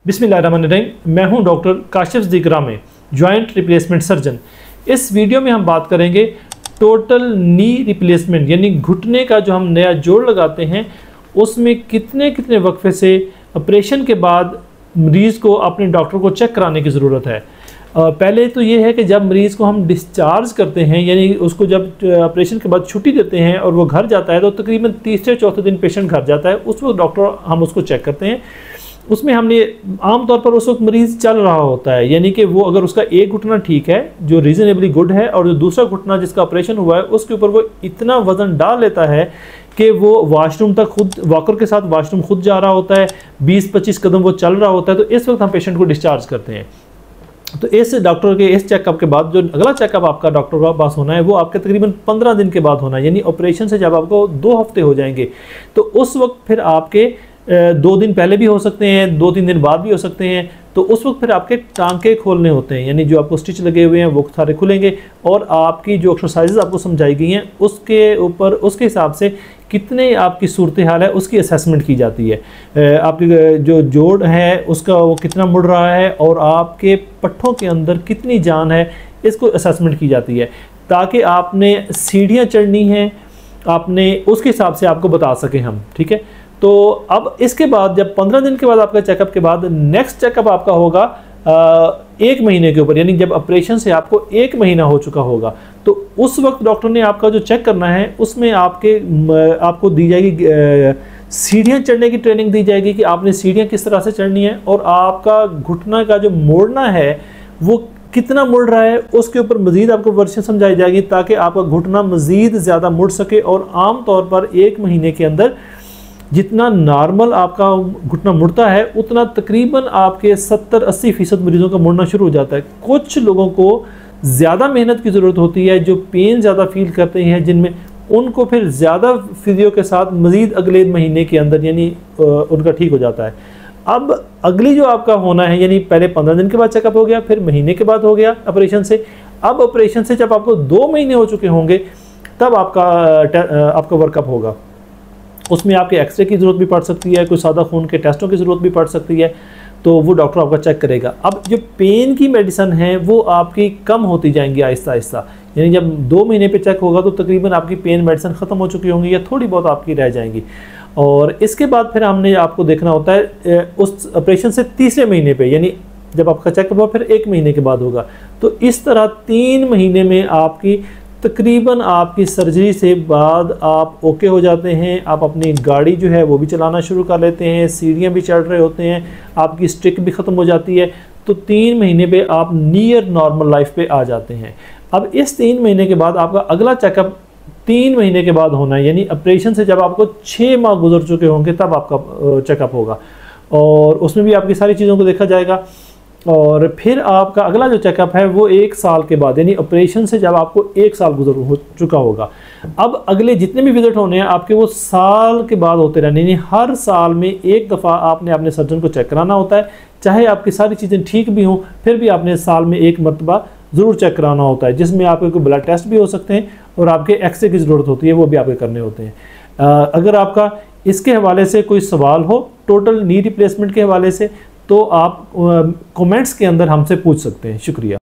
बिस्मिल्लाहिर्रहमानिर्रहीम। मैं हूं doctor Kashif Zikrami, joint replacement surgeon. इस वीडियो में हम बात करेंगे टोटल नी रिप्लेसमेंट, यानी घुटने का जो हम नया जोड़ लगाते हैं उसमें कितने कितने वक्फे से ऑपरेशन के बाद मरीज़ को अपने डॉक्टर को चेक कराने की ज़रूरत है। पहले तो ये है कि जब मरीज़ को हम डिस्चार्ज करते हैं, यानी उसको जब ऑपरेशन के बाद छुट्टी देते हैं और वो घर जाता है, तो तकरीबन तीसरे चौथे दिन पेशेंट घर जाता है, उस वक्त डॉक्टर हम उसको चेक करते हैं। उसमें हमने आमतौर पर उस वक्त मरीज़ चल रहा होता है, यानी कि वो अगर उसका एक घुटना ठीक है जो रीज़नेबली गुड है, और जो दूसरा घुटना जिसका ऑपरेशन हुआ है उसके ऊपर वो इतना वज़न डाल लेता है कि वो वॉशरूम तक खुद वॉकर के साथ वॉशरूम खुद जा रहा होता है, 20-25 कदम वो चल रहा होता है, तो इस वक्त हम पेशेंट को डिस्चार्ज करते हैं। तो इस डॉक्टर के इस चेकअप के बाद जो अगला चेकअप आपका डॉक्टर के पास होना है वो आपके तकरीबन 15 दिन के बाद होना है, यानी ऑपरेशन से जब आपको 2 हफ्ते हो जाएंगे तो उस वक्त फिर आपके 2 दिन पहले भी हो सकते हैं, 2-3 दिन बाद भी हो सकते हैं। तो उस वक्त फिर आपके टांके खोलने होते हैं, यानी जो आपको स्टिच लगे हुए हैं वो सारे खुलेंगे और आपकी जो एक्सरसाइजेज आपको समझाई गई हैं उसके ऊपर उसके हिसाब से कितने आपकी सूरत हाल है उसकी असेसमेंट की जाती है। आपकी जो जोड़ है उसका वो कितना मुड़ रहा है और आपके पट्ठों के अंदर कितनी जान है, इसको असेसमेंट की जाती है, ताकि आपने सीढ़ियाँ चढ़नी हैं आपने उसके हिसाब से आपको बता सकें हम। ठीक है, तो अब इसके बाद जब 15 दिन के बाद आपका चेकअप के बाद नेक्स्ट चेकअप आपका होगा 1 महीने के ऊपर, यानी जब ऑपरेशन से आपको 1 महीना हो चुका होगा, तो उस वक्त डॉक्टर ने आपका जो चेक करना है उसमें आपको दी जाएगी सीढ़ियाँ चढ़ने की ट्रेनिंग दी जाएगी कि आपने सीढ़ियाँ किस तरह से चढ़नी है, और आपका घुटना का जो मोड़ना है वो कितना मुड़ रहा है उसके ऊपर मज़ीद आपको वर्शन समझाई जाएगी, ताकि आपका घुटना मज़ीद ज़्यादा मुड़ सके। और आम तौर पर 1 महीने के अंदर जितना नॉर्मल आपका घुटना मुड़ता है उतना तकरीबन आपके 70-80% मरीज़ों का मुड़ना शुरू हो जाता है। कुछ लोगों को ज़्यादा मेहनत की ज़रूरत होती है, जो पेन ज़्यादा फील करते हैं, जिनमें उनको फिर ज़्यादा फिजियो के साथ मज़ीद अगले महीने के अंदर यानी उनका ठीक हो जाता है। अब अगली जो आपका होना है, यानी पहले 15 दिन के बाद चेकअप हो गया, फिर महीने के बाद हो गया ऑपरेशन से। अब ऑपरेशन से जब आपको 2 महीने हो चुके होंगे तब आपका वर्कअप होगा। उसमें आपके एक्सरे की ज़रूरत भी पड़ सकती है, कोई सादा खून के टेस्टों की ज़रूरत भी पड़ सकती है, तो वो डॉक्टर आपका चेक करेगा। अब जो पेन की मेडिसिन है वो आपकी कम होती जाएंगी आहिस्ता आहिस्ता, यानी जब 2 महीने पे चेक होगा तो तकरीबन आपकी पेन मेडिसिन ख़त्म हो चुकी होंगी या थोड़ी बहुत आपकी रह जाएंगी। और इसके बाद फिर हमने आपको देखना होता है उस ऑपरेशन से 3रे महीने पर, यानी जब आपका चेकअप हुआ फिर 1 महीने के बाद होगा। तो इस तरह 3 महीने में आपकी तकरीबन आपकी सर्जरी से बाद आप ओके हो जाते हैं। आप अपनी गाड़ी जो है वो भी चलाना शुरू कर लेते हैं, सीढ़ियाँ भी चढ़ रहे होते हैं, आपकी स्ट्रिक भी ख़त्म हो जाती है। तो 3 महीने पे आप नियर नॉर्मल लाइफ पे आ जाते हैं। अब इस 3 महीने के बाद आपका अगला चेकअप 3 महीने के बाद होना है, यानी ऑपरेशन से जब आपको 6 माह गुजर चुके होंगे तब आपका चेकअप होगा, और उसमें भी आपकी सारी चीज़ों को देखा जाएगा। और फिर आपका अगला जो चेकअप है वो 1 साल के बाद, यानी ऑपरेशन से जब आपको 1 साल गुजर हो चुका होगा। अब अगले जितने भी विजिट होने हैं आपके वो साल के बाद होते रहने, यानी हर साल में 1 दफ़ा आपने अपने सर्जन को चेक कराना होता है। चाहे आपकी सारी चीज़ें ठीक भी हों फिर भी आपने साल में 1 मरतबा ज़रूर चेक कराना होता है, जिसमें आपके कोई ब्लड टेस्ट भी हो सकते हैं और आपके एक्सरे की ज़रूरत होती है, वो भी आपके करने होते हैं। अगर आपका इसके हवाले से कोई सवाल हो टोटल नी रिप्लेसमेंट के हवाले से, तो आप कमेंट्स के अंदर हमसे पूछ सकते हैं। शुक्रिया।